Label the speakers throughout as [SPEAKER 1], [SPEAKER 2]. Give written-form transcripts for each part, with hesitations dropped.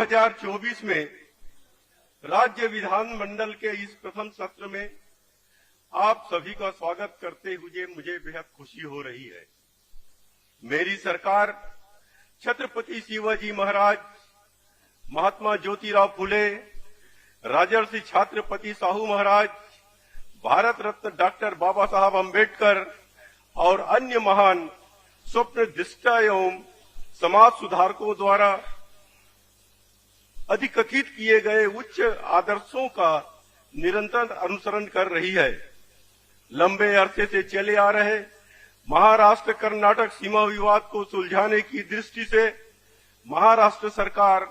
[SPEAKER 1] 2024 में राज्य विधानमंडल के इस प्रथम सत्र में आप सभी का स्वागत करते हुए मुझे बेहद खुशी हो रही है। मेरी सरकार छत्रपति शिवाजी महाराज, महात्मा ज्योतिराव फुले, राजर्षि छत्रपति साहू महाराज, भारत रत्न डॉक्टर बाबा साहब अम्बेडकर और अन्य महान स्वप्नदृष्टा एवं समाज सुधारकों द्वारा अधिकथित किए गए उच्च आदर्शों का निरंतर अनुसरण कर रही है। लंबे अरसे से चले आ रहे महाराष्ट्र कर्नाटक सीमा विवाद को सुलझाने की दृष्टि से महाराष्ट्र सरकार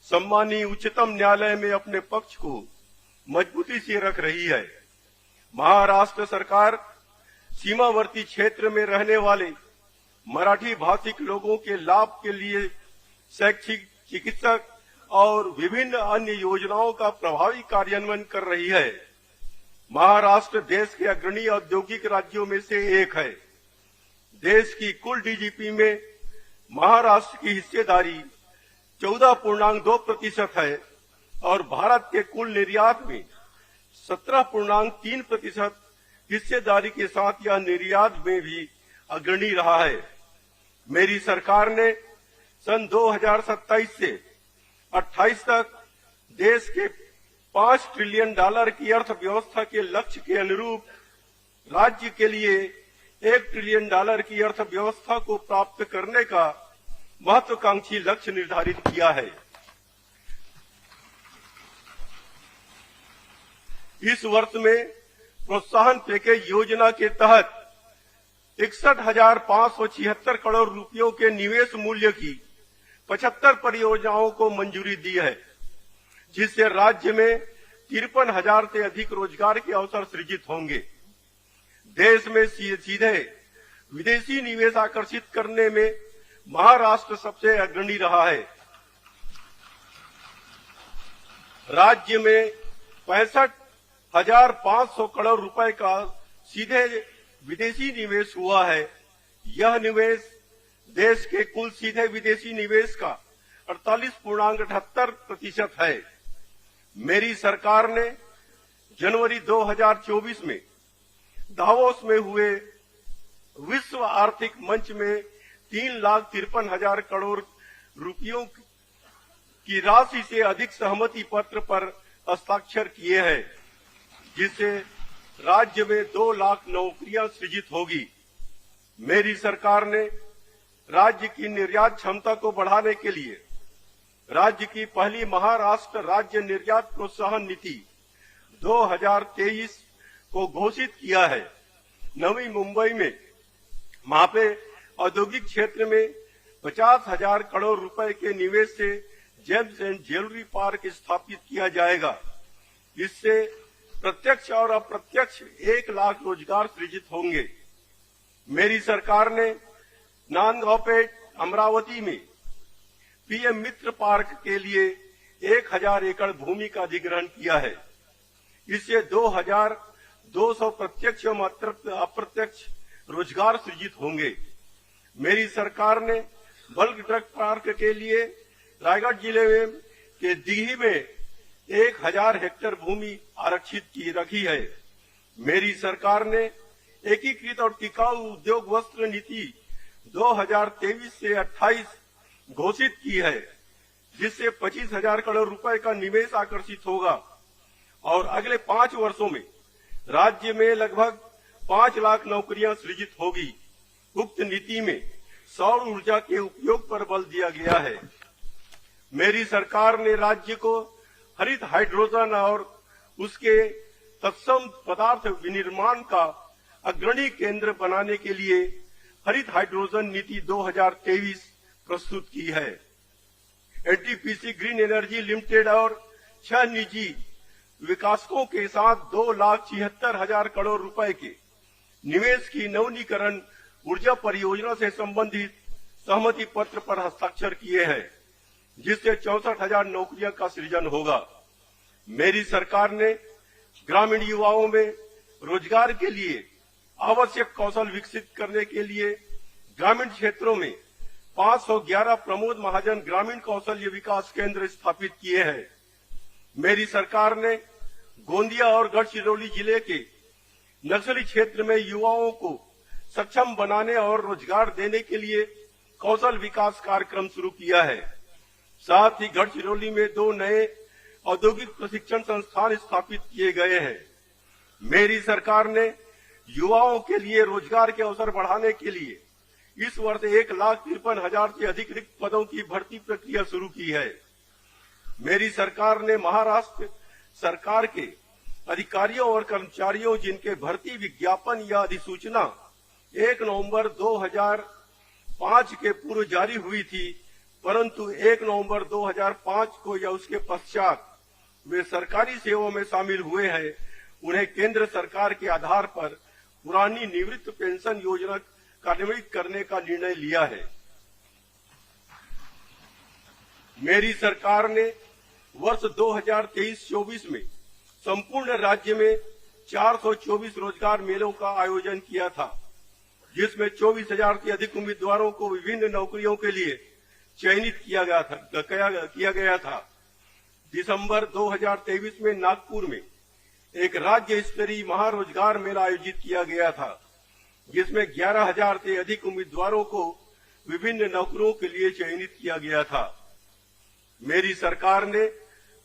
[SPEAKER 1] सम्मानीय उच्चतम न्यायालय में अपने पक्ष को मजबूती से रख रही है। महाराष्ट्र सरकार सीमावर्ती क्षेत्र में रहने वाले मराठी भाषिक लोगों के लाभ के लिए शैक्षिक, चिकित्सक और विभिन्न अन्य योजनाओं का प्रभावी कार्यान्वयन कर रही है। महाराष्ट्र देश के अग्रणी औद्योगिक राज्यों में से एक है। देश की कुल डीजीपी में महाराष्ट्र की हिस्सेदारी 14.2% है और भारत के कुल निर्यात में 17.3% हिस्सेदारी के साथ यह निर्यात में भी अग्रणी रहा है। मेरी सरकार ने सन 2027 से 28 तक देश के $5 ट्रिलियन की अर्थव्यवस्था के लक्ष्य के अनुरूप राज्य के लिए $1 ट्रिलियन की अर्थव्यवस्था को प्राप्त करने का महत्वाकांक्षी लक्ष्य निर्धारित किया है। इस वर्ष में प्रोत्साहन पैकेज योजना के तहत 61,576 करोड़ रुपयों के निवेश मूल्य की 75 परियोजनाओं को मंजूरी दी है, जिससे राज्य में 53,000 से अधिक रोजगार के अवसर सृजित होंगे। देश में सीधे विदेशी निवेश आकर्षित करने में महाराष्ट्र सबसे अग्रणी रहा है। राज्य में 65,500 करोड़ रुपए का सीधे विदेशी निवेश हुआ है। यह निवेश देश के कुल सीधे विदेशी निवेश का 48.78% है। मेरी सरकार ने जनवरी 2024 में दावोस में हुए विश्व आर्थिक मंच में 3,53,000 करोड़ रुपयों की राशि से अधिक सहमति पत्र पर हस्ताक्षर किए हैं, जिससे राज्य में 2 लाख नौकरियां सृजित होगी। मेरी सरकार ने राज्य की निर्यात क्षमता को बढ़ाने के लिए राज्य की पहली महाराष्ट्र राज्य निर्यात प्रोत्साहन नीति 2023 को घोषित किया है। नवी मुंबई में मापे औद्योगिक क्षेत्र में 50,000 करोड़ रुपए के निवेश से जेम्स एंड ज्वेलरी पार्क स्थापित किया जाएगा। इससे प्रत्यक्ष और अप्रत्यक्ष 1 लाख रोजगार सृजित होंगे। मेरी सरकार ने नांदगांवपेट अमरावती में पीएम मित्र पार्क के लिए 1,000 एकड़ भूमि का अधिग्रहण किया है। इससे 2,200 प्रत्यक्ष एवं अप्रत्यक्ष रोजगार सृजित होंगे। मेरी सरकार ने बल्क ड्रग पार्क के लिए रायगढ़ जिले में के दीही में 1,000 हेक्टेयर भूमि आरक्षित की रखी है। मेरी सरकार ने एकीकृत और टिकाऊ उद्योग वस्त्र नीति 2023 से 28 घोषित की है, जिससे 25,000 करोड़ रुपए का निवेश आकर्षित होगा और अगले 5 वर्षों में राज्य में लगभग 5 लाख नौकरियां सृजित होगी। उक्त नीति में सौर ऊर्जा के उपयोग पर बल दिया गया है। मेरी सरकार ने राज्य को हरित हाइड्रोजन और उसके तत्सम पदार्थ विनिर्माण का अग्रणी केंद्र बनाने के लिए हरित हाइड्रोजन नीति 2023 प्रस्तुत की है। एनटीपीसी ग्रीन एनर्जी लिमिटेड और 6 निजी विकासकों के साथ 2,76,000 करोड़ रुपए के निवेश की नवीनीकरण ऊर्जा परियोजना से संबंधित सहमति पत्र पर हस्ताक्षर किए हैं, जिससे 64,000 नौकरियों का सृजन होगा। मेरी सरकार ने ग्रामीण युवाओं में रोजगार के लिए आवश्यक कौशल विकसित करने के लिए ग्रामीण क्षेत्रों में 511 प्रमोद महाजन ग्रामीण कौशल्य विकास केंद्र स्थापित किए हैं। मेरी सरकार ने गोंदिया और गढ़चिरौली जिले के नक्सली क्षेत्र में युवाओं को सक्षम बनाने और रोजगार देने के लिए कौशल विकास कार्यक्रम शुरू किया है। साथ ही गढ़चिरौली में 2 नए औद्योगिक प्रशिक्षण संस्थान स्थापित किए गए हैं। मेरी सरकार ने युवाओं के लिए रोजगार के अवसर बढ़ाने के लिए इस वर्ष 1,53,000 से अधिक रिक्त पदों की भर्ती प्रक्रिया शुरू की है। मेरी सरकार ने महाराष्ट्र सरकार के अधिकारियों और कर्मचारियों जिनके भर्ती विज्ञापन या अधिसूचना 1 नवंबर 2005 के पूर्व जारी हुई थी, परंतु 1 नवंबर 2005 को या उसके पश्चात वे सरकारी सेवाओं में शामिल हुए हैं, उन्हें केंद्र सरकार के आधार पर पुरानी निवृत्त पेंशन योजना कार्यान्वित करने का निर्णय लिया है। मेरी सरकार ने वर्ष 2023-24 में संपूर्ण राज्य में 424 रोजगार मेलों का आयोजन किया था, जिसमें 24,000 से अधिक उम्मीदवारों को विभिन्न नौकरियों के लिए चयनित किया गया था। दिसंबर 2023 में नागपुर में एक राज्य स्तरीय महारोजगार मेला आयोजित किया गया था, जिसमें 11,000 से अधिक उम्मीदवारों को विभिन्न नौकरियों के लिए चयनित किया गया था। मेरी सरकार ने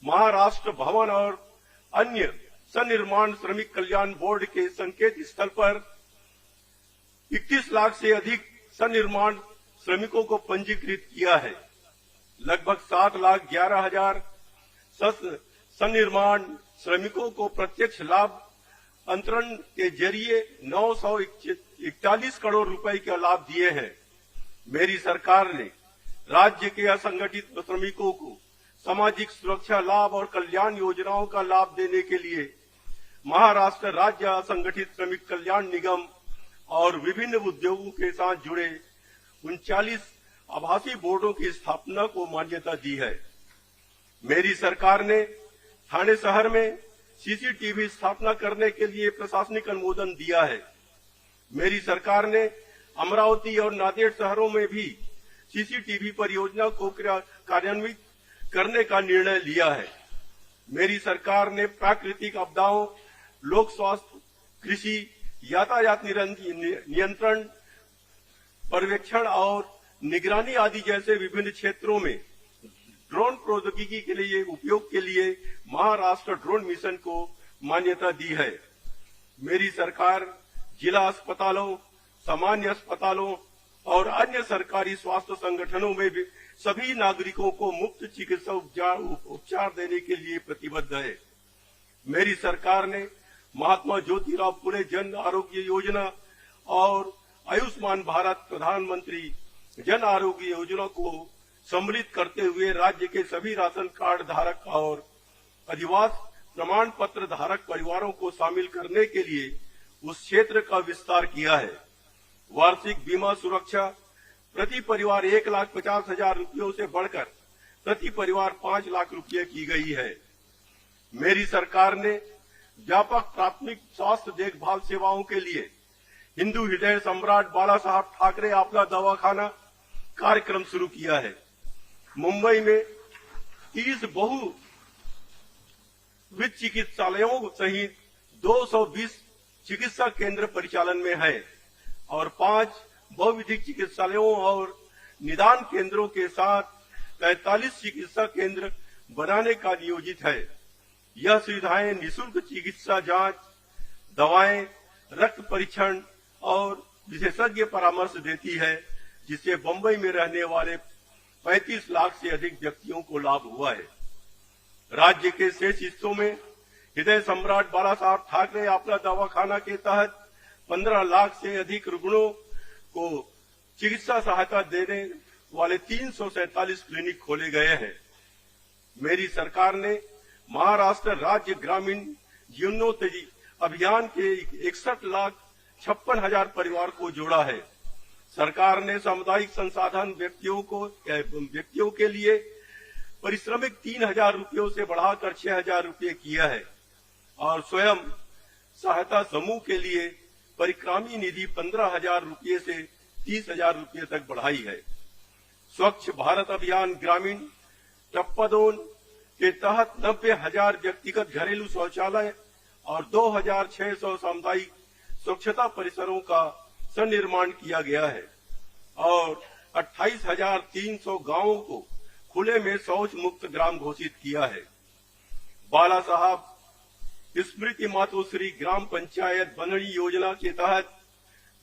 [SPEAKER 1] महाराष्ट्र भवन और अन्य सनिर्माण श्रमिक कल्याण बोर्ड के संकेत स्थल पर 21 लाख से अधिक सनिर्माण श्रमिकों को पंजीकृत किया है। लगभग 7,11,000 सनिर्माण श्रमिकों को प्रत्यक्ष लाभ अंतरण के जरिए 941 करोड़ रुपए के लाभ दिए हैं। मेरी सरकार ने राज्य के असंगठित श्रमिकों को सामाजिक सुरक्षा लाभ और कल्याण योजनाओं का लाभ देने के लिए महाराष्ट्र राज्य असंगठित श्रमिक कल्याण निगम और विभिन्न उद्योगों के साथ जुड़े 39 आभासी बोर्डों की स्थापना को मान्यता दी है। मेरी सरकार ने ठाणे शहर में सीसीटीवी स्थापना करने के लिए प्रशासनिक अनुमोदन दिया है। मेरी सरकार ने अमरावती और नांदेड़ शहरों में भी सीसीटीवी परियोजना को कार्यान्वित करने का निर्णय लिया है। मेरी सरकार ने प्राकृतिक आपदाओं, लोक स्वास्थ्य, कृषि, यातायात नियंत्रण, पर्यवेक्षण और निगरानी आदि जैसे विभिन्न क्षेत्रों में ड्रोन प्रौद्योगिकी के लिए उपयोग के लिए महाराष्ट्र ड्रोन मिशन को मान्यता दी है। मेरी सरकार जिला अस्पतालों, सामान्य अस्पतालों और अन्य सरकारी स्वास्थ्य संगठनों में भी सभी नागरिकों को मुफ्त चिकित्सा उपचार देने के लिए प्रतिबद्ध है। मेरी सरकार ने महात्मा ज्योतिराव फुले जन आरोग्य योजना और आयुष्मान भारत प्रधानमंत्री जन आरोग्य योजना को सम्मिलित करते हुए राज्य के सभी राशन कार्ड धारक और अधिवास प्रमाण पत्र धारक परिवारों को शामिल करने के लिए उस क्षेत्र का विस्तार किया है। वार्षिक बीमा सुरक्षा प्रति परिवार 1,50,000 रुपयों से बढ़कर प्रति परिवार 5 लाख रुपये की गई है। मेरी सरकार ने व्यापक प्राथमिक स्वास्थ्य देखभाल सेवाओं के लिए हिंदू हृदय सम्राट बाला साहब ठाकरे आपदा दवाखाना कार्यक्रम शुरू किया है। मुंबई में 30 बहुविध चिकित्सालयों सहित 220 चिकित्सा केंद्र परिचालन में है और 5 बहुविधिक चिकित्सालयों और निदान केंद्रों के साथ 45 चिकित्सा केंद्र बनाने का नियोजित है। यह सुविधाएं निःशुल्क चिकित्सा जांच, दवाएं, रक्त परीक्षण और विशेषज्ञ परामर्श देती है, जिससे बंबई में रहने वाले 35 लाख से अधिक व्यक्तियों को लाभ हुआ है। राज्य के शेष हिस्सों में हृदय सम्राट बाला साहब ठाकरे आपदा दवाखाना के तहत 15 लाख से अधिक रुग्णों को चिकित्सा सहायता देने वाले 347 क्लिनिक खोले गए हैं। मेरी सरकार ने महाराष्ट्र राज्य ग्रामीण जीवनोत्तरी अभियान के 61,56,000 परिवार को जोड़ा है। सरकार ने सामुदायिक संसाधन व्यक्तियों के लिए परिश्रमिक 3,000 रुपयों से बढ़ाकर 6,000 रुपये किया है और स्वयं सहायता समूह के लिए परिक्रामी निधि 15,000 रुपये से 30,000 रुपये तक बढ़ाई है। स्वच्छ भारत अभियान ग्रामीण टप्पादोन के तहत 90,000 व्यक्तिगत घरेलू शौचालय और 2,600 सामुदायिक स्वच्छता परिसरों का सन्निर्माण किया गया है और 28,300 गांवों को खुले में शौच मुक्त ग्राम घोषित किया है। बाला साहब स्मृति मातोश्री ग्राम पंचायत बनड़ी योजना के तहत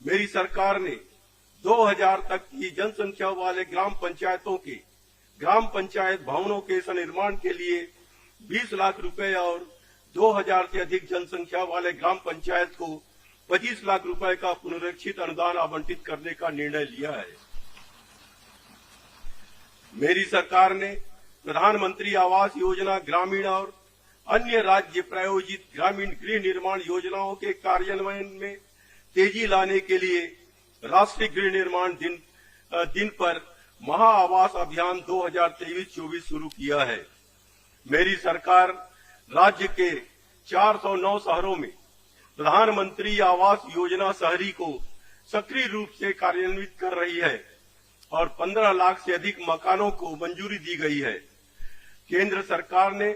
[SPEAKER 1] मेरी सरकार ने 2000 तक की जनसंख्या वाले ग्राम पंचायतों के ग्राम पंचायत भवनों के सन्निर्माण के लिए 20 लाख रुपए और 2000 से अधिक जनसंख्या वाले ग्राम पंचायत को 25 लाख रुपए का पुनरीक्षित अनुदान आवंटित करने का निर्णय लिया है। मेरी सरकार ने प्रधानमंत्री आवास योजना ग्रामीण और अन्य राज्य प्रायोजित ग्रामीण गृह निर्माण योजनाओं के कार्यान्वयन में तेजी लाने के लिए राष्ट्रीय गृह निर्माण दिन पर महा आवास अभियान 2023-24 शुरू किया है। मेरी सरकार राज्य के 409 शहरों में प्रधानमंत्री आवास योजना शहरी को सक्रिय रूप से कार्यान्वित कर रही है और 15 लाख से अधिक मकानों को मंजूरी दी गई है। केंद्र सरकार ने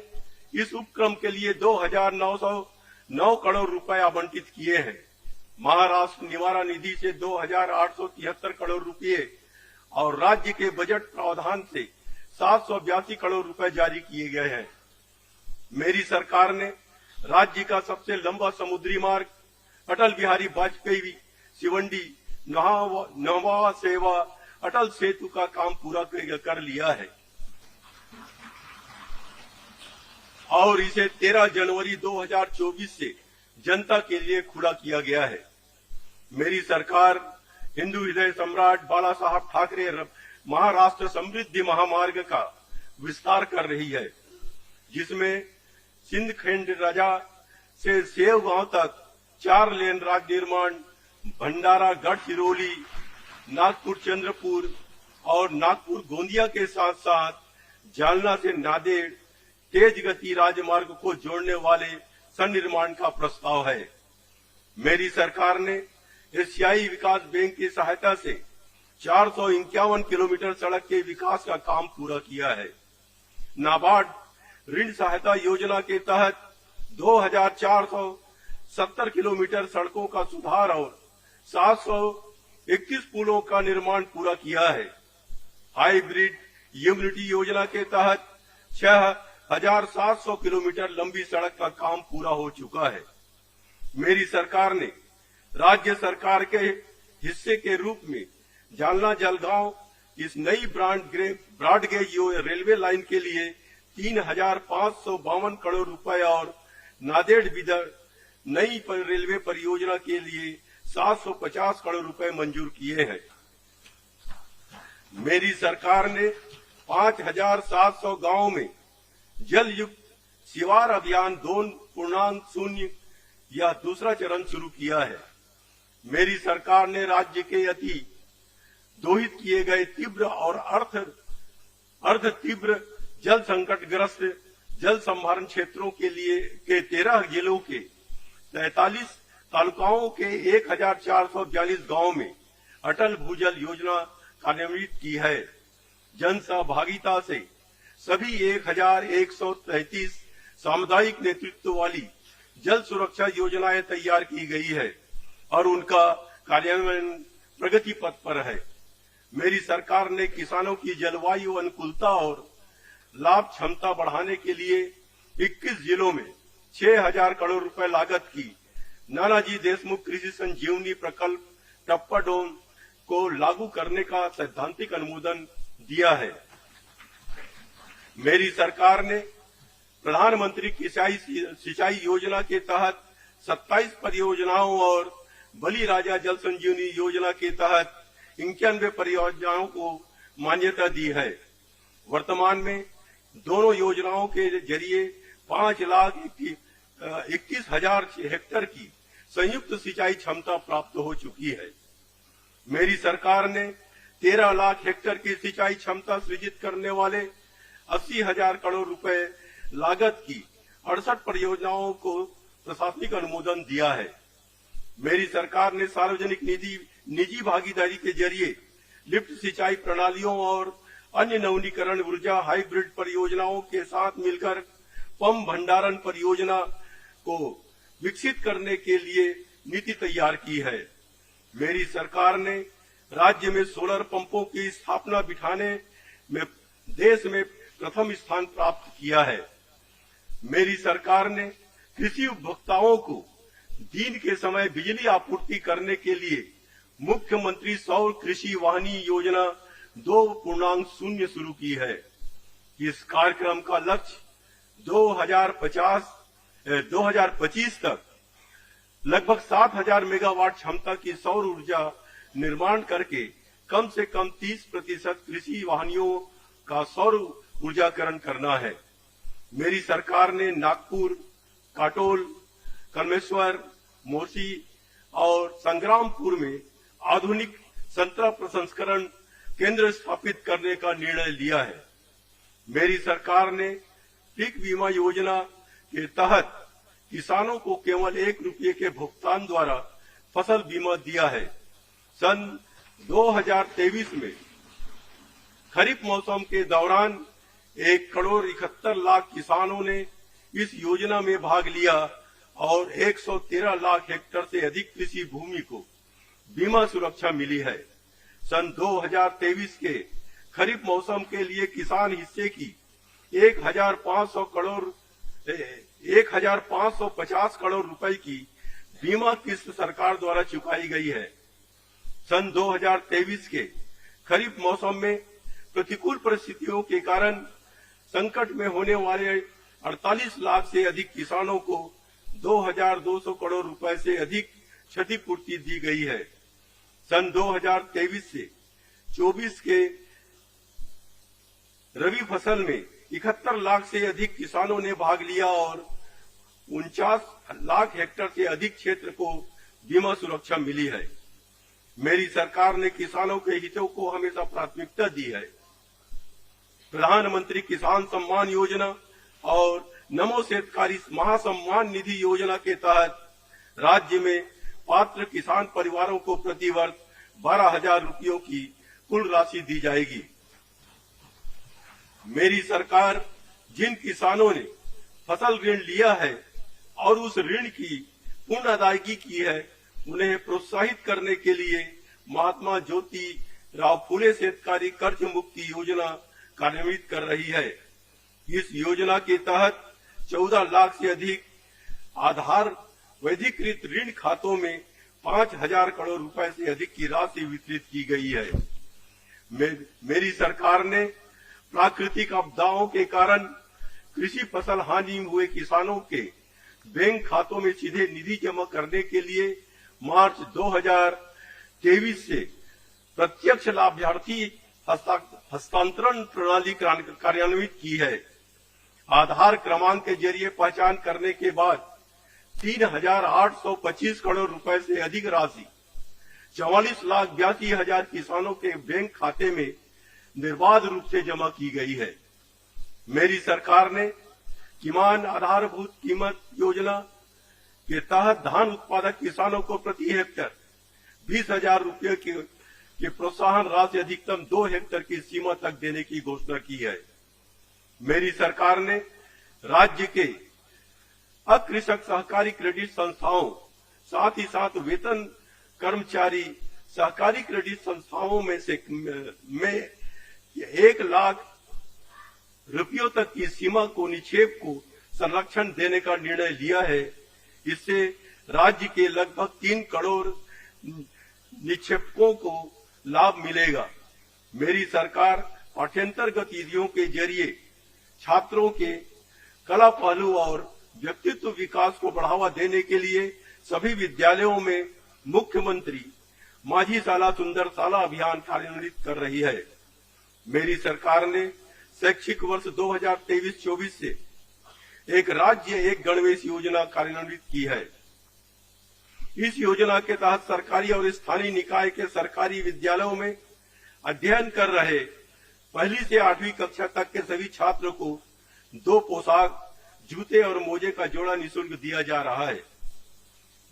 [SPEAKER 1] इस उपक्रम के लिए 2,909 करोड़ रुपए आवंटित किए हैं। महाराष्ट्र निवारा निधि से 2,873 करोड़ रुपए और राज्य के बजट प्रावधान से 782 करोड़ रुपए जारी किए गए हैं। मेरी सरकार ने राज्य का सबसे लंबा समुद्री मार्ग अटल बिहारी वाजपेयी शिवंडी नहवा सेवा अटल सेतु का काम पूरा कर लिया है और इसे 13 जनवरी 2024 से जनता के लिए खुला किया गया है। मेरी सरकार हिंदू हृदय सम्राट बाला साहब ठाकरे महाराष्ट्र समृद्धि महामार्ग का विस्तार कर रही है, जिसमें सिंधखेंड राजा से सेव गांव तक 4 लेन राज निर्माण, भंडारा गढ़चिरौली, नागपुर चंद्रपुर और नागपुर गोंदिया के साथ साथ जालना से नांदेड़ तेज गति राजमार्ग को जोड़ने वाले सन्निर्माण का प्रस्ताव है। मेरी सरकार ने एशियाई विकास बैंक की सहायता से 451 किलोमीटर सड़क के विकास का काम पूरा किया है। नाबार्ड ऋण सहायता योजना के तहत 2,470 किलोमीटर सड़कों का सुधार और 721 पुलों का निर्माण पूरा किया है। हाइब्रिड इम्यूनिटी योजना के तहत 6,700 किलोमीटर लंबी सड़क का काम पूरा हो चुका है। मेरी सरकार ने राज्य सरकार के हिस्से के रूप में जालना जलगांव इस नई ब्रॉडगेज रेलवे लाइन के लिए 3,552 करोड़ रुपए और नांदेड़ बिदर नई रेलवे परियोजना के लिए 750 करोड़ रुपए मंजूर किए हैं। मेरी सरकार ने 5,700 गांवों में जल युक्त शिवार अभियान 2.0 या दूसरा चरण शुरू किया है। मेरी सरकार ने राज्य के अति दोहित किए गए तीव्र और अर्ध तीव्र जल संकटग्रस्त जल संभारण क्षेत्रों के लिए 13 जिलों के 43 तालुकाओं के 1,442 गांवों में अटल भूजल योजना कार्यान्वित की है। जन सहभागिता से सभी 1,133 सामुदायिक नेतृत्व वाली जल सुरक्षा योजनाएं तैयार की गई है और उनका कार्यान्वयन प्रगति पथ पर है। मेरी सरकार ने किसानों की जलवायु अनुकूलता और लाभ क्षमता बढ़ाने के लिए 21 जिलों में 6,000 करोड़ रुपए लागत की नानाजी देशमुख कृषि संजीवनी प्रकल्प टप्पाडोन को लागू करने का सैद्धांतिक अनुमोदन दिया है। मेरी सरकार ने प्रधानमंत्री सिंचाई योजना के तहत 27 परियोजनाओं और बली राजा जल संजीवनी योजना के तहत 91 परियोजनाओं को मान्यता दी है। वर्तमान में दोनों योजनाओं के जरिए 5,21,000 हेक्टेयर की संयुक्त सिंचाई क्षमता प्राप्त हो चुकी है। मेरी सरकार ने 13 लाख हेक्टेयर की सिंचाई क्षमता सृजित करने वाले 80,000 करोड़ रुपए लागत की 68 परियोजनाओं को प्रशासनिक अनुमोदन दिया है। मेरी सरकार ने सार्वजनिक निजी भागीदारी के जरिए लिफ्ट सिंचाई प्रणालियों और अन्य नवीनीकरण ऊर्जा हाइब्रिड परियोजनाओं के साथ मिलकर पंप भंडारण परियोजना को विकसित करने के लिए नीति तैयार की है। मेरी सरकार ने राज्य में सोलर पंपों की स्थापना बिठाने में देश में प्रथम स्थान प्राप्त किया है। मेरी सरकार ने कृषि उपभोक्ताओं को दिन के समय बिजली आपूर्ति करने के लिए मुख्यमंत्री सौर कृषि वाहिनी योजना 2.0 शुरू की है। इस कार्यक्रम का लक्ष्य 2025 तक लगभग 7000 मेगावाट क्षमता की सौर ऊर्जा निर्माण करके कम से कम 30% कृषि वाहिनियों का सौर ऊर्जाकरण करना है। मेरी सरकार ने नागपुर, काटोल, कलमेश्वर, मोसी और संग्रामपुर में आधुनिक संतरा प्रसंस्करण केंद्र स्थापित करने का निर्णय लिया है। मेरी सरकार ने पीक बीमा योजना के तहत किसानों को केवल 1 रुपये के भुगतान द्वारा फसल बीमा दिया है। सन 2023 में खरीफ मौसम के दौरान 1,71,00,000 किसानों ने इस योजना में भाग लिया और 113 लाख हेक्टेयर से अधिक कृषि भूमि को बीमा सुरक्षा मिली है। सन 2023 के खरीफ मौसम के लिए किसान हिस्से की 1,550 करोड़ रुपए की बीमा किस्त सरकार द्वारा चुकाई गई है। सन 2023 के खरीफ मौसम में प्रतिकूल परिस्थितियों के कारण संकट में होने वाले 48 लाख से अधिक किसानों को 2,200 करोड़ रुपए से अधिक क्षतिपूर्ति दी गई है। सन 2023 से 24 के रबी फसल में 71 लाख से अधिक किसानों ने भाग लिया और 49 लाख हेक्टेयर से अधिक क्षेत्र को बीमा सुरक्षा मिली है। मेरी सरकार ने किसानों के हितों को हमेशा प्राथमिकता दी है। प्रधानमंत्री किसान सम्मान योजना और नमो शेतकारी महासम्मान निधि योजना के तहत राज्य में पात्र किसान परिवारों को प्रतिवर्ष 12,000 रुपयों की कुल राशि दी जाएगी। मेरी सरकार जिन किसानों ने फसल ऋण लिया है और उस ऋण की पूर्ण अदायगी की है, उन्हें प्रोत्साहित करने के लिए महात्मा ज्योति राव फुले शेतकारी कर्ज मुक्ति योजना कार्यान्वित कर रही है। इस योजना के तहत 14 लाख से अधिक आधार वैधिकृत ऋण खातों में 5,000 करोड़ रुपए से अधिक की राशि वितरित की गई है। मेरी सरकार ने प्राकृतिक आपदाओं के कारण कृषि फसल हानि हुए किसानों के बैंक खातों में सीधे निधि जमा करने के लिए मार्च 2023 से प्रत्यक्ष लाभार्थी हस्तांतरण प्रणाली कार्यान्वित की है। आधार क्रमांक के जरिए पहचान करने के बाद 3,825 करोड़ रुपए से अधिक राशि 44,82,000 किसानों के बैंक खाते में निर्बाध रूप से जमा की गई है। मेरी सरकार ने किमान आधारभूत कीमत योजना के तहत धान उत्पादक किसानों को प्रति हेक्टेयर 20,000 रुपये की प्रोत्साहन राशि अधिकतम 2 हेक्टेयर की सीमा तक देने की घोषणा की है। मेरी सरकार ने राज्य के अकृषक सहकारी क्रेडिट संस्थाओं साथ ही साथ वेतन कर्मचारी सहकारी क्रेडिट संस्थाओं में 1 लाख रुपयों तक की सीमा को निक्षेप को संरक्षण देने का निर्णय लिया है। इससे राज्य के लगभग 3 करोड़ निक्षेपकों को लाभ मिलेगा। मेरी सरकार पाठ्यंतर गतिविधियों के जरिए छात्रों के कला पहलू और व्यक्तित्व विकास को बढ़ावा देने के लिए सभी विद्यालयों में मुख्यमंत्री माझी शाला सुंदर शाला अभियान कार्यान्वित कर रही है। मेरी सरकार ने शैक्षिक वर्ष 2023-24 से एक राज्य एक गणवेश योजना कार्यान्वित की है। इस योजना के तहत सरकारी और स्थानीय निकाय के सरकारी विद्यालयों में अध्ययन कर रहे 1ली से 8वीं कक्षा तक के सभी छात्रों को 2 पोशाक, जूते और मोजे का जोड़ा निःशुल्क दिया जा रहा है।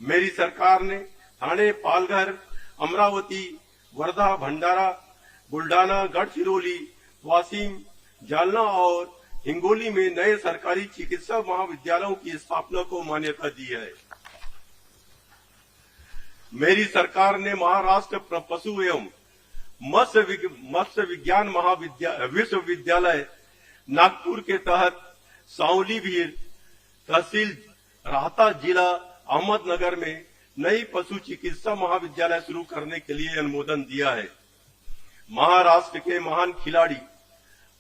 [SPEAKER 1] मेरी सरकार ने ठाणे, पालघर, अमरावती, वर्धा, भंडारा, बुल्डाना, गढ़चिरौली, वासिम, जालना और हिंगोली में नए सरकारी चिकित्सा महाविद्यालयों की स्थापना को मान्यता दी है। मेरी सरकार ने महाराष्ट्र पशु एवं मत्स्य विज्ञान विश्वविद्यालय नागपुर के तहत सावलीभीर तहसील राहता जिला अहमदनगर में नई पशु चिकित्सा महाविद्यालय शुरू करने के लिए अनुमोदन दिया है। महाराष्ट्र के महान खिलाड़ी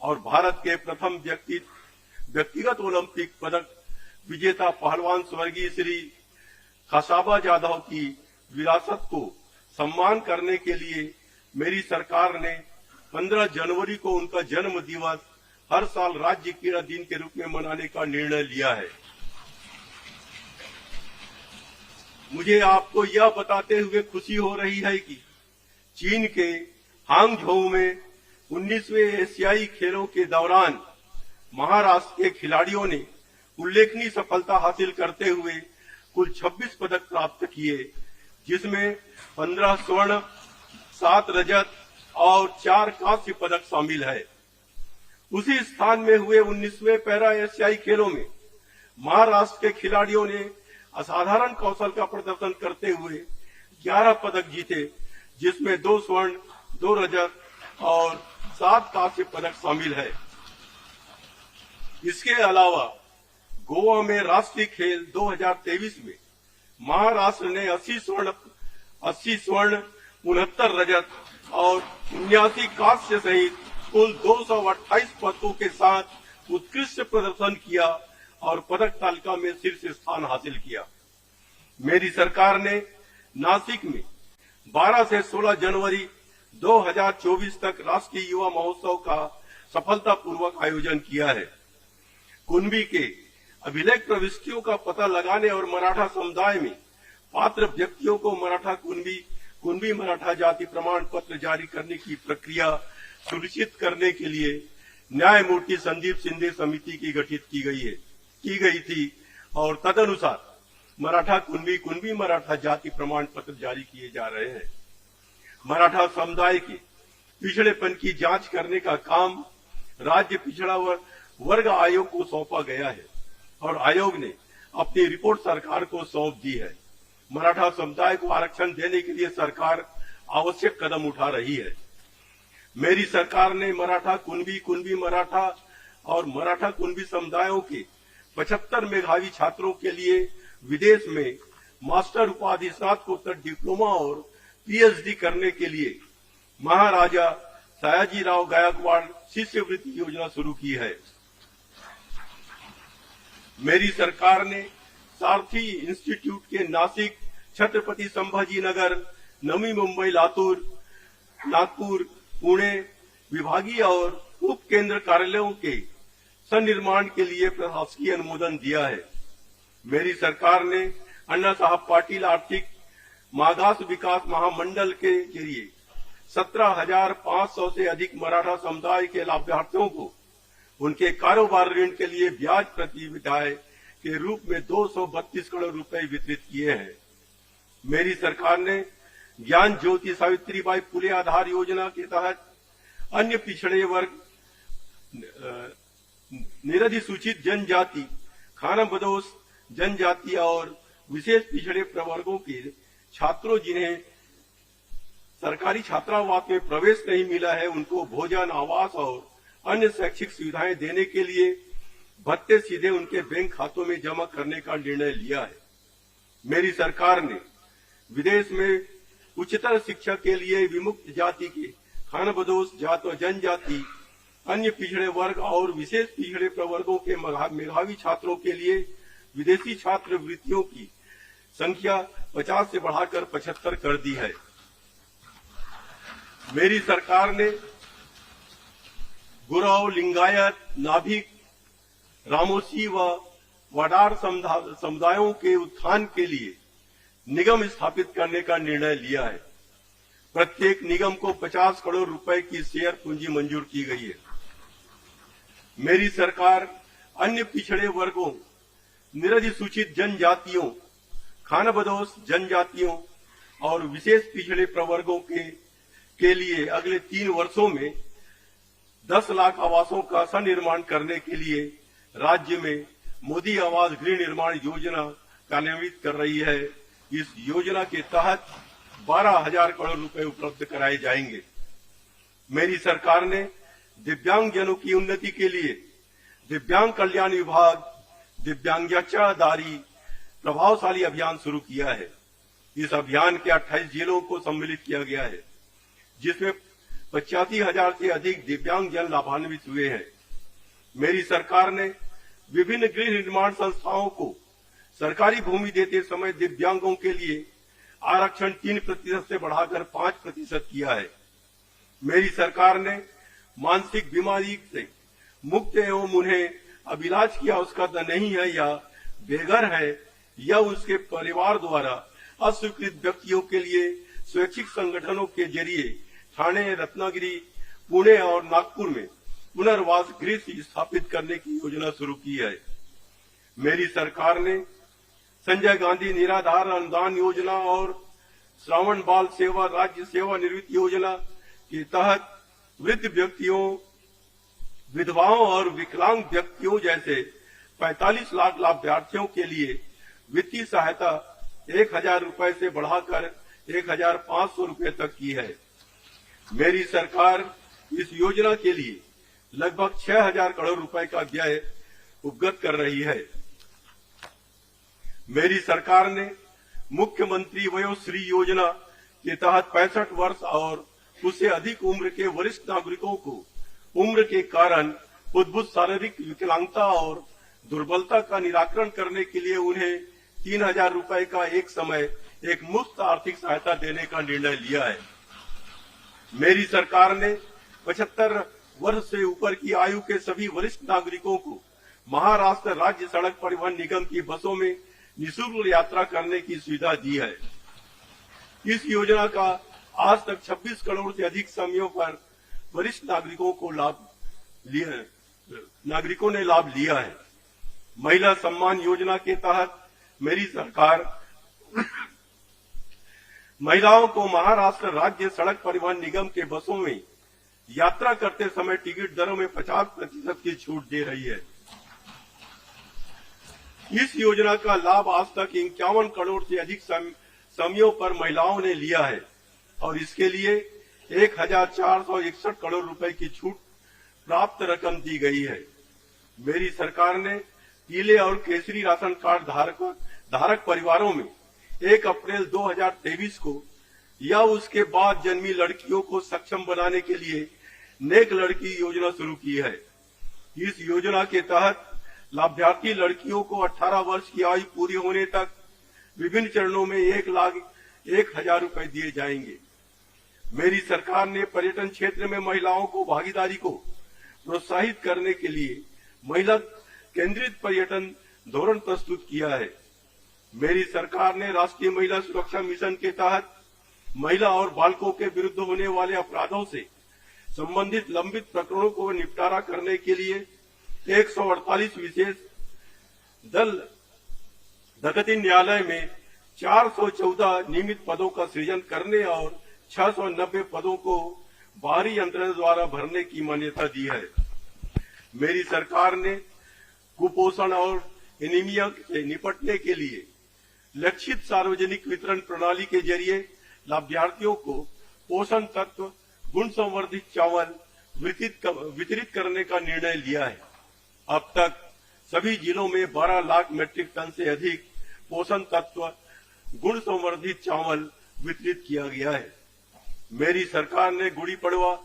[SPEAKER 1] और भारत के प्रथम व्यक्तिगत ओलंपिक पदक विजेता पहलवान स्वर्गीय श्री खसाबा जाधव की विरासत को सम्मान करने के लिए मेरी सरकार ने 15 जनवरी को उनका जन्म दिवस हर साल राज्य क्रीड़ा दिन के रूप में मनाने का निर्णय लिया है। मुझे आपको यह बताते हुए खुशी हो रही है कि चीन के हांगझोउ में 19वें एशियाई खेलों के दौरान महाराष्ट्र के खिलाड़ियों ने उल्लेखनीय सफलता हासिल करते हुए कुल 26 पदक प्राप्त किए, जिसमें 15 स्वर्ण, 7 रजत और 4 कांस्य पदक शामिल है। उसी स्थान में हुए 19वें पैरा एशियाई खेलों में महाराष्ट्र के खिलाड़ियों ने असाधारण कौशल का प्रदर्शन करते हुए 11 पदक जीते, जिसमें 2 स्वर्ण, 2 रजत और 7 कांस्य पदक शामिल है। इसके अलावा गोवा में राष्ट्रीय खेल 2023 में महाराष्ट्र ने 80 स्वर्ण, 69 रजत और 79 कांस्य सहित कुल 228 पदकों के साथ उत्कृष्ट प्रदर्शन किया और पदक तालिका में शीर्ष स्थान हासिल किया। मेरी सरकार ने नासिक में 12 से 16 जनवरी 2024 तक राष्ट्रीय युवा महोत्सव का सफलतापूर्वक आयोजन किया है। कुणबी के अभिलेख प्रविष्टियों का पता लगाने और मराठा समुदाय में पात्र व्यक्तियों को मराठा कुणबी मराठा जाति प्रमाण पत्र जारी करने की प्रक्रिया सुनिश्चित करने के लिए न्यायमूर्ति संदीप शिंदे समिति की गठित की गई थी और तदनुसार मराठा कुणबी मराठा जाति प्रमाण पत्र जारी किए जा रहे हैं। मराठा समुदाय के पिछड़ेपन की जांच करने का काम राज्य पिछड़ा वर्ग आयोग को सौंपा गया है और आयोग ने अपनी रिपोर्ट सरकार को सौंप दी है। मराठा समुदाय को आरक्षण देने के लिए सरकार आवश्यक कदम उठा रही है। मेरी सरकार ने मराठा कुणबी मराठा और मराठा कुणबी समुदायों के 75 मेधावी छात्रों के लिए विदेश में मास्टर उपाधि, स्नातकोत्तर डिप्लोमा और पीएचडी करने के लिए महाराजा सयाजीराव गायकवाड़ शिष्यवृत्ति योजना शुरू की है। मेरी सरकार ने सारथी इंस्टीट्यूट के नासिक, छत्रपति संभाजी नगर, नवी मुंबई, लातूर, नागपुर, पुणे विभागीय और उप केंद्र कार्यालयों के सन्निर्माण के लिए प्रशासकीय अनुमोदन दिया है। मेरी सरकार ने अन्ना साहब पाटिल आर्थिक मागास विकास महामंडल के जरिए 17,500 से अधिक मराठा समुदाय के लाभार्थियों को उनके कारोबार ऋण के लिए ब्याज प्रतिविधाय के रूप में 232 करोड़ रुपए वितरित किए हैं। मेरी सरकार ने ज्ञान ज्योति सावित्रीबाई फुले आधार योजना के तहत अन्य पिछड़े वर्ग, निरधिसूचित जनजाति, खानाबदोश जनजाति और विशेष पिछड़े प्रवर्गों के छात्रों जिन्हें सरकारी छात्रावास में प्रवेश नहीं मिला है, उनको भोजन, आवास और अन्य शैक्षिक सुविधाएं देने के लिए भत्ते सीधे उनके बैंक खातों में जमा करने का निर्णय लिया है। मेरी सरकार ने विदेश में उच्चतर शिक्षा के लिए विमुक्त जाति के खानाबदोश जनजाति, अन्य पिछड़े वर्ग और विशेष पिछड़े प्रवर्गों के मेधावी छात्रों के लिए विदेशी छात्रवृत्तियों की संख्या 50 से बढ़ाकर 75 कर दी है। मेरी सरकार ने गुरव, लिंगायत, नाभिक, रामोसी व वडार समुदायों के उत्थान के लिए निगम स्थापित करने का निर्णय लिया है। प्रत्येक निगम को 50 करोड़ रुपए की शेयर पूंजी मंजूर की गई है। मेरी सरकार अन्य पिछड़े वर्गों, निरधिसूचित जनजातियों, खानाबदोश जनजातियों और विशेष पिछड़े प्रवर्गों के लिए अगले 3 वर्षों में 10 लाख आवासों का सनिर्माण करने के लिए राज्य में मोदी आवास गृह निर्माण योजना कार्यान्वित कर रही है। इस योजना के तहत 12,000 करोड़ रुपए उपलब्ध कराए जाएंगे। मेरी सरकार ने दिव्यांगजनों की उन्नति के लिए दिव्यांग कल्याण विभाग दिव्यांगदारी प्रभावशाली अभियान शुरू किया है। इस अभियान के 28 जिलों को सम्मिलित किया गया है, जिसमें 85,000 से अधिक दिव्यांगजन लाभान्वित हुए हैं। मेरी सरकार ने विभिन्न गृह निर्माण संस्थाओं को सरकारी भूमि देते समय दिव्यांगों के लिए आरक्षण 3% से बढ़ाकर 5% किया है। मेरी सरकार ने मानसिक बीमारी से मुक्त एवं उन्हें अब इलाज की आवश्यकता नहीं है या बेघर है या उसके परिवार द्वारा अस्वीकृत व्यक्तियों के लिए स्वैच्छिक संगठनों के जरिए ठाणे, रत्नागिरी, पुणे और नागपुर में पुनर्वास गृह स्थापित करने की योजना शुरू की है। मेरी सरकार ने संजय गांधी निराधार अनुदान योजना और श्रावण बाल सेवा राज्य सेवा निवृत्ति योजना के तहत वृद्ध व्यक्तियों, विधवाओं और विकलांग व्यक्तियों जैसे 45 लाख लाभार्थियों के लिए वित्तीय सहायता 1,000 रुपए से बढ़ाकर 1,500 रुपए तक की है। मेरी सरकार इस योजना के लिए लगभग 6,000 करोड़ रुपए का व्यय उपगत कर रही है। मेरी सरकार ने मुख्यमंत्री वयोश्री योजना के तहत 65 वर्ष और उससे अधिक उम्र के वरिष्ठ नागरिकों को उम्र के कारण उद्भूत शारीरिक विकलांगता और दुर्बलता का निराकरण करने के लिए उन्हें 3,000 रुपए का एक समय एक मुफ्त आर्थिक सहायता देने का निर्णय लिया है। मेरी सरकार ने 75 वर्ष से ऊपर की आयु के सभी वरिष्ठ नागरिकों को महाराष्ट्र राज्य सड़क परिवहन निगम की बसों में निःशुल्क यात्रा करने की सुविधा दी है। इस योजना का आज तक 26 करोड़ से अधिक समयों पर वरिष्ठ नागरिकों ने लाभ लिया है। महिला सम्मान योजना के तहत मेरी सरकार महिलाओं को महाराष्ट्र राज्य सड़क परिवहन निगम के बसों में यात्रा करते समय टिकट दरों में 50% की छूट दे रही है। इस योजना का लाभ आज तक 51 करोड़ से अधिक समयों पर महिलाओं ने लिया है और इसके लिए 1,461 करोड़ रुपए की छूट प्राप्त रकम दी गई है। मेरी सरकार ने पीले और केसरी राशन कार्ड धारक परिवारों में 1 अप्रैल 2023 को या उसके बाद जन्मी लड़कियों को सक्षम बनाने के लिए नेक लड़की योजना शुरू की है। इस योजना के तहत लाभार्थी लड़कियों को 18 वर्ष की आयु पूरी होने तक विभिन्न चरणों में 1,01,000 रुपए दिए जाएंगे। मेरी सरकार ने पर्यटन क्षेत्र में महिलाओं को भागीदारी को प्रोत्साहित करने के लिए महिला केंद्रित पर्यटन धोरण प्रस्तुत किया है। मेरी सरकार ने राष्ट्रीय महिला सुरक्षा मिशन के तहत महिला और बालकों के विरुद्ध होने वाले अपराधों से संबंधित लंबित प्रकरणों को निपटारा करने के लिए 148 विशेष दल दकती न्यायालय में 414 नियमित पदों का सृजन करने और 690 पदों को बाहरी यंत्रणा द्वारा भरने की मान्यता दी है। मेरी सरकार ने कुपोषण और एनीमिया से निपटने के लिए लक्षित सार्वजनिक वितरण प्रणाली के जरिए लाभार्थियों को पोषण तत्व गुण संवर्धित चावल वितरित करने का निर्णय लिया है। अब तक सभी जिलों में 12 लाख मीट्रिक टन से अधिक पोषण तत्व गुण संवर्धित चावल वितरित किया गया है। मेरी सरकार ने गुड़ी पड़वा,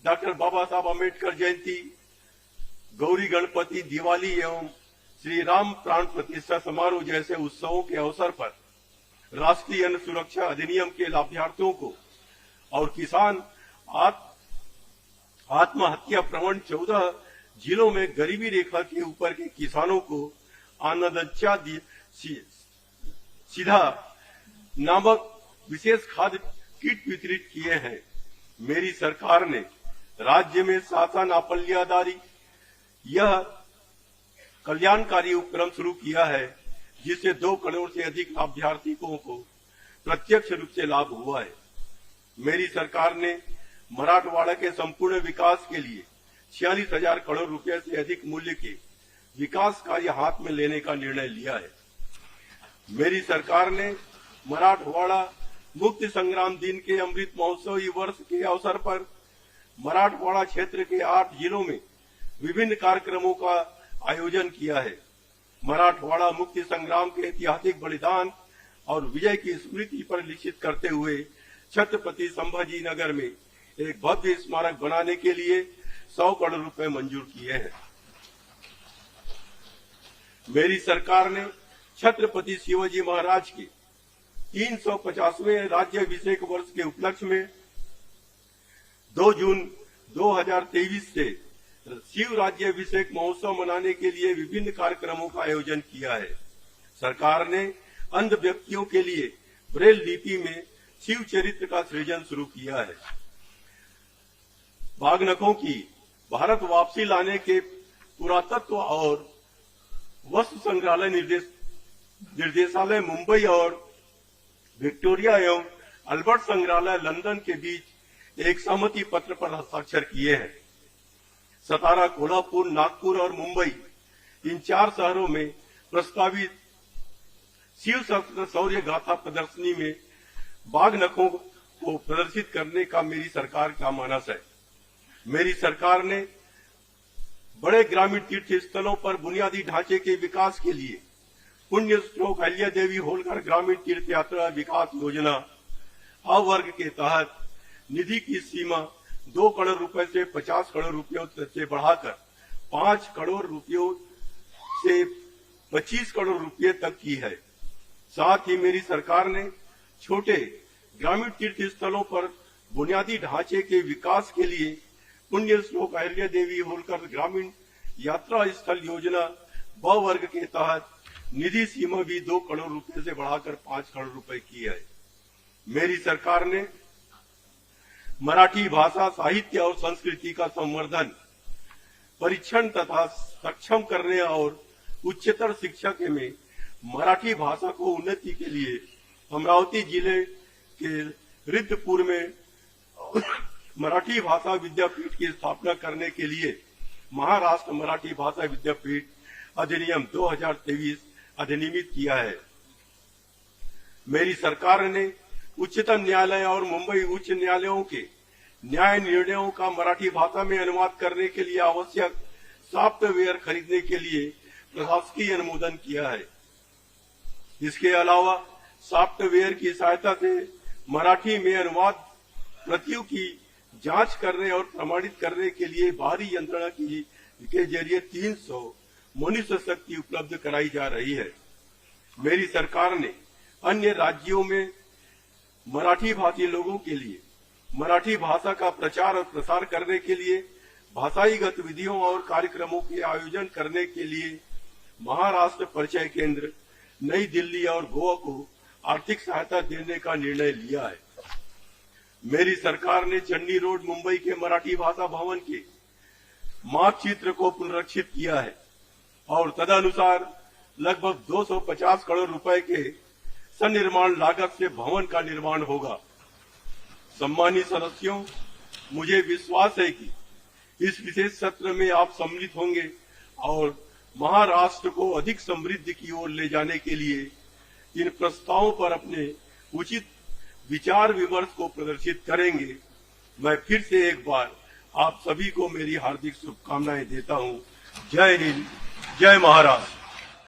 [SPEAKER 1] डॉक्टर बाबा साहब अम्बेडकर जयंती, गौरी गणपति, दिवाली एवं श्री राम प्राण प्रतिष्ठा समारोह जैसे उत्सवों के अवसर पर राष्ट्रीय अन्न सुरक्षा अधिनियम के लाभार्थियों को और किसान आत्महत्या प्रवण 14 जिलों में गरीबी रेखा के ऊपर के किसानों को अन्नदाता सीधा नामक विशेष खाद्य किट वितरित किए हैं। मेरी सरकार ने राज्य में शासन आपल्यादारी यह कल्याणकारी उपक्रम शुरू किया है, जिससे 2 करोड़ से अधिक लाभार्थियों को प्रत्यक्ष रूप से लाभ हुआ है। मेरी सरकार ने मराठवाड़ा के संपूर्ण विकास के लिए 46,000 करोड़ रुपए से अधिक मूल्य के विकास कार्य हाथ में लेने का निर्णय लिया है। मेरी सरकार ने मराठवाड़ा मुक्ति संग्राम दिन के अमृत महोत्सवी वर्ष के अवसर पर मराठवाड़ा क्षेत्र के 8 जिलों में विभिन्न कार्यक्रमों का आयोजन किया है। मराठवाड़ा मुक्ति संग्राम के ऐतिहासिक बलिदान और विजय की स्मृति पर लिखित करते हुए छत्रपति संभाजी नगर में एक भव्य स्मारक बनाने के लिए 100 करोड़ रुपए मंजूर किए हैं। मेरी सरकार ने छत्रपति शिवाजी महाराज के 350वें राज्याभिषेक वर्ष के उपलक्ष्य में 2 जून 2023 से शिव राज्याभिषेक महोत्सव मनाने के लिए विभिन्न कार्यक्रमों का आयोजन किया है। सरकार ने अंध व्यक्तियों के लिए ब्रेल लिपि में शिव चरित्र का सृजन शुरू किया है। बागनखों की भारत वापसी लाने के पुरातत्व और वस्तु संग्रहालय निर्देशालय मुंबई और विक्टोरिया एवं अल्बर्ट संग्रहालय लंदन के बीच एक सहमति पत्र पर हस्ताक्षर किए हैं। सतारा, कोल्हापुर, नागपुर और मुंबई इन 4 शहरों में प्रस्तावित शिव शस्त्र शौर्य गाथा प्रदर्शनी में बाघनखों को प्रदर्शित करने का मेरी सरकार का मानस है। मेरी सरकार ने बड़े ग्रामीण तीर्थ स्थलों पर बुनियादी ढांचे के विकास के लिए पुण्य स्ट्रोक अहिल्या देवी होलकर ग्रामीण तीर्थ यात्रा विकास योजना अ वर्ग के तहत निधि की सीमा 2 करोड़ रुपए से 50 करोड़ रुपयों से बढ़ाकर 5 करोड़ रुपयों से 25 करोड़ रुपए तक की है। साथ ही मेरी सरकार ने छोटे ग्रामीण तीर्थ स्थलों पर बुनियादी ढांचे के विकास के लिए पुण्य श्लोक अहिल्या देवी होलकर ग्रामीण यात्रा स्थल योजना ब वर्ग के तहत निधि सीमा भी 2 करोड़ रुपए से बढ़ाकर 5 करोड़ रुपए की है। मेरी सरकार ने मराठी भाषा, साहित्य और संस्कृति का संवर्धन, परीक्षण तथा सक्षम करने और उच्चतर शिक्षा के में मराठी भाषा को उन्नति के लिए अमरावती जिले के रिद्धपुर में मराठी भाषा विद्यापीठ की स्थापना करने के लिए महाराष्ट्र मराठी भाषा विद्यापीठ अधिनियम 2023 अधिनियमित किया है। मेरी सरकार ने उच्चतम न्यायालय और मुंबई उच्च न्यायालयों के न्याय निर्णयों का मराठी भाषा में अनुवाद करने के लिए आवश्यक सॉफ्टवेयर खरीदने के लिए प्रशासकीय अनुमोदन किया है। इसके अलावा सॉफ्टवेयर की सहायता से मराठी में अनुवाद प्रतियों की जांच करने और प्रमाणित करने के लिए बाहरी यंत्रणा के जरिए 300 मनुष्य शक्ति उपलब्ध कराई जा रही है। मेरी सरकार ने अन्य राज्यों में मराठी भाषी लोगों के लिए मराठी भाषा का प्रचार और प्रसार करने के लिए भाषाई गतिविधियों और कार्यक्रमों के आयोजन करने के लिए महाराष्ट्र परिचय केंद्र, नई दिल्ली और गोवा को आर्थिक सहायता देने का निर्णय लिया है। मेरी सरकार ने चंडी रोड मुंबई के मराठी भाषा भवन के मानचित्र को पुनरीक्षित किया है और तदनुसार लगभग 250 करोड़ रुपए के सन्निर्माण लागत से भवन का निर्माण होगा। सम्मानित सदस्यों, मुझे विश्वास है कि इस विशेष सत्र में आप सम्मिलित होंगे और महाराष्ट्र को अधिक समृद्धि की ओर ले जाने के लिए इन प्रस्तावों पर अपने उचित विचार विमर्श को प्रदर्शित करेंगे। मैं फिर से एक बार आप सभी को मेरी हार्दिक शुभकामनाएं देता हूं। जय हिंद, जय महाराष्ट्र।